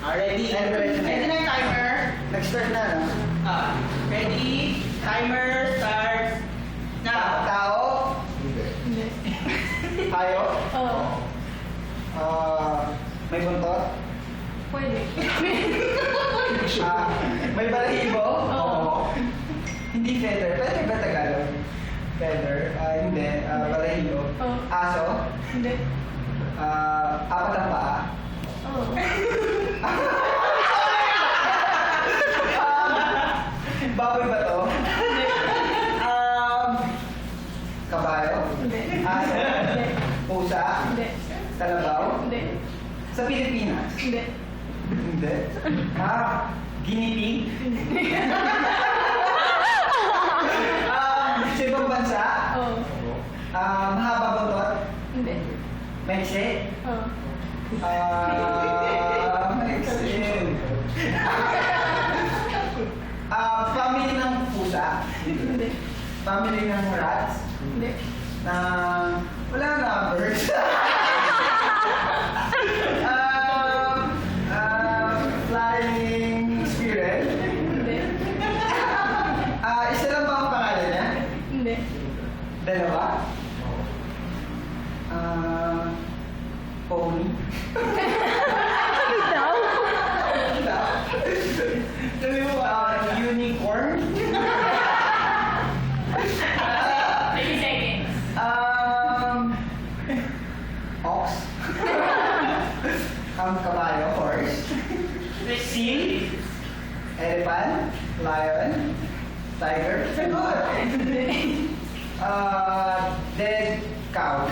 Ready? Ready na yung timer. Nag-start na, no? Ready? Timer starts now. Tao? Hindi. Tayo? Oo. May buntot? Pwede. May balahibo? Oo. Hindi feather. Pwede ba Tagalog? Feather? Hindi. Balahibo? Oo. Aso? Hindi. Apat ang paa? Oo. Baboy ba to? Hindi. Kabayo? Hindi. Aso? Hindi. Pusa? Hindi. Kalabaw? Hindi. Sa Pilipinas? Hindi. Hindi. Guinea pig? Sa ibang bansa? Oo. Mahaba buntot? Hindi. Maiksi? Oo. Maiksi. Family ng pusa? Hindi. Family ng rats? Hindi. Wala na, birds. Flying squirrel? Hindi. Isa lang ba ang pangalan niya? Hindi. Dalawa? Pony? Ikaw? Sabi mo ba, unicorn? 30 seconds. Ox? Kabayo, horse? Seal? Elephant? Lion? Tiger? Good! Hindi. Dead cow?